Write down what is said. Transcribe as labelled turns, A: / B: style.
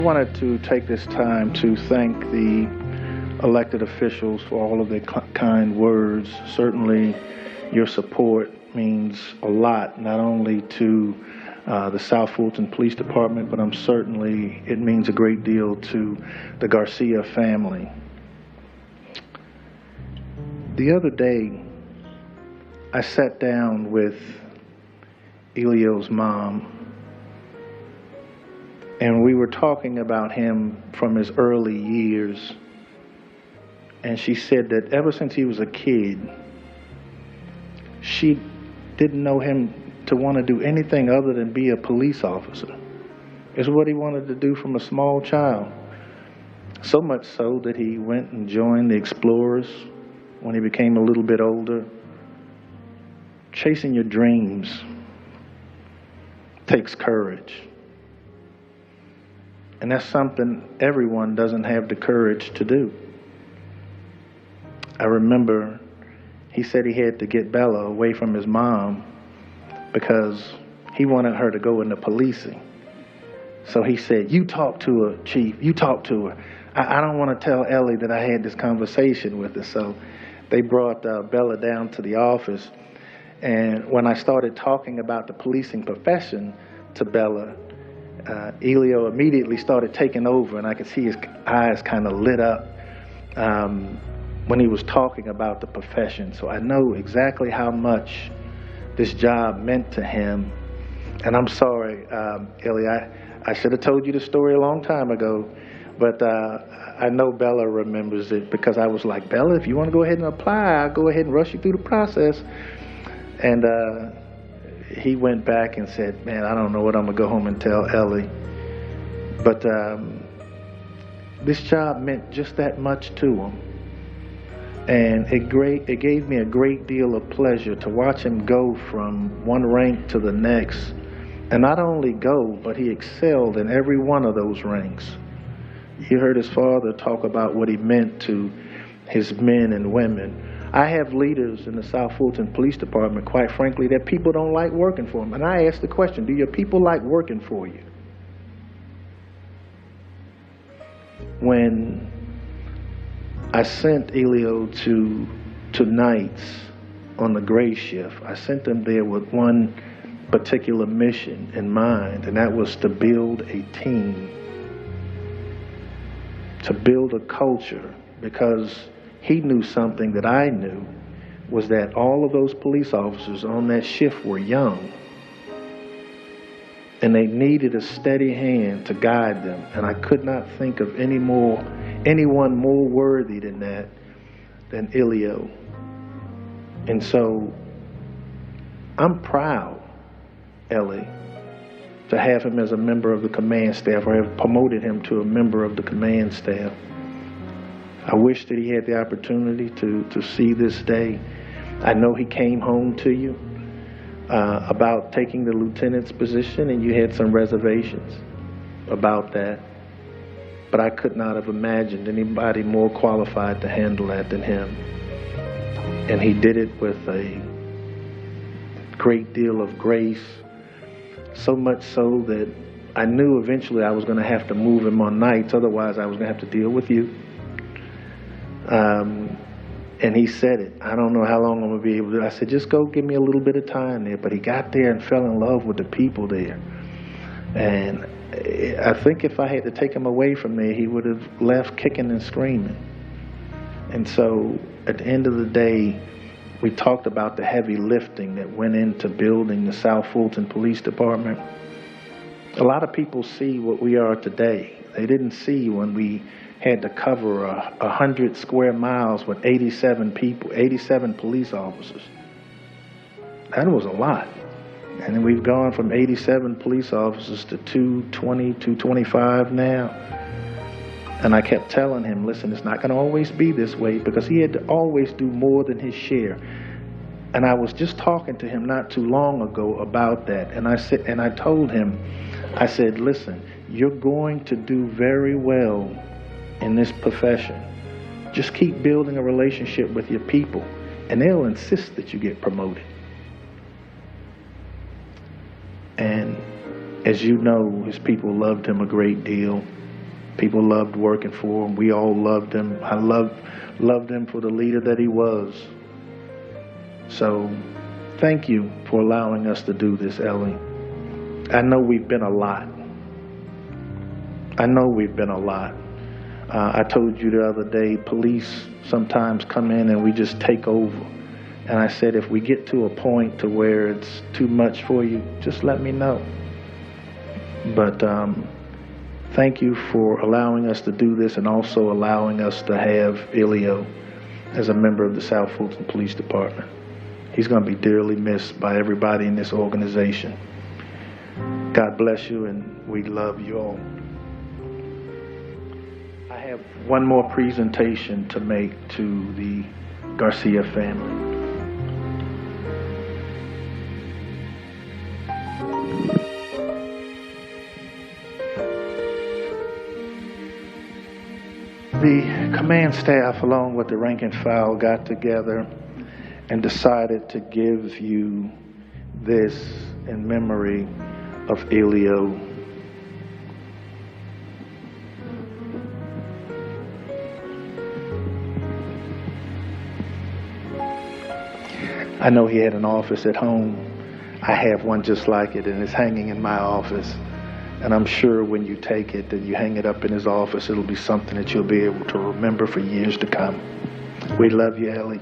A: I wanted to take this time to thank the elected officials for all of their kind words. Certainly, your support means a lot, not only to the South Fulton Police Department, but it means a great deal to the Garcia family. The other day, I sat down with Helio's mom, and we were talking about him from his early years. And she said that ever since he was a kid, she didn't know him to want to do anything other than be a police officer. It's what he wanted to do from a small child. So much so that he went and joined the Explorers when he became a little bit older. Chasing your dreams takes courage. And that's something everyone doesn't have the courage to do. I remember he said he had to get Bella away from his mom because he wanted her to go into policing. So he said, "You talk to her, Chief, you talk to her. I don't want to tell Ellie that I had this conversation with her." So they brought Bella down to the office. And when I started talking about the policing profession to Bella, Helio immediately started taking over, and I could see his eyes kind of lit up when he was talking about the profession. So I know exactly how much this job meant to him. And I'm sorry, Ellie, I should have told you the story a long time ago, but I know Bella remembers it because I was like, "Bella, if you want to go ahead and apply, I'll go ahead and rush you through the process." And he went back and said, "Man, I don't know what I'm going to go home and tell Ellie." But this job meant just that much to him. And it gave me a great deal of pleasure to watch him go from one rank to the next. And not only go, but he excelled in every one of those ranks. You heard his father talk about what he meant to his men and women. I have leaders in the South Fulton Police Department, quite frankly, that people don't like working for them. And I ask the question, do your people like working for you? When I sent Helio to nights on the gray shift, I sent him there with one particular mission in mind, and that was to build a team, to build a culture, because he knew something that I knew, was that all of those police officers on that shift were young, and they needed a steady hand to guide them. And I could not think of anyone more worthy than Helio. And so I'm proud, Ellie, to have him as a member of the command staff, or have promoted him to a member of the command staff. I wish that he had the opportunity to see this day. I know he came home to you about taking the lieutenant's position, and you had some reservations about that. But I could not have imagined anybody more qualified to handle that than him. And he did it with a great deal of grace, so much so that I knew eventually I was going to have to move him on nights, otherwise I was going to have to deal with you. And he said it, "I don't know how long I'm going to be able to." I said, "Just go give me a little bit of time there." But he got there and fell in love with the people there. And I think if I had to take him away from there, he would have left kicking and screaming. And so at the end of the day, we talked about the heavy lifting that went into building the South Fulton Police Department. A lot of people see what we are today. They didn't see when we had to cover 100 square miles with 87 people, 87 police officers. That was a lot. And then we've gone from 87 police officers to 220, 225 now. And I kept telling him, listen, it's not going to always be this way, because he had to always do more than his share. And I was just talking to him not too long ago about that. And I told him, I said, listen, you're going to do very well in this profession. Just keep building a relationship with your people, and they'll insist that you get promoted. And as you know, his people loved him a great deal. People loved working for him. We all loved him. I loved him for the leader that he was. So thank you for allowing us to do this, Ellie. I know we've been a lot. I know we've been a lot. I told you the other day, police sometimes come in and we just take over. And I said, if we get to a point to where it's too much for you, just let me know. But thank you for allowing us to do this and also allowing us to have Helio as a member of the South Fulton Police Department. He's going to be dearly missed by everybody in this organization. God bless you, and we love you all. I have one more presentation to make to the Garcia family. The command staff, along with the rank and file, got together and decided to give you this in memory of Helio. I know he had an office at home. I have one just like it, and it's hanging in my office. And I'm sure when you take it and you hang it up in his office, it'll be something that you'll be able to remember for years to come. We love you, Ellie.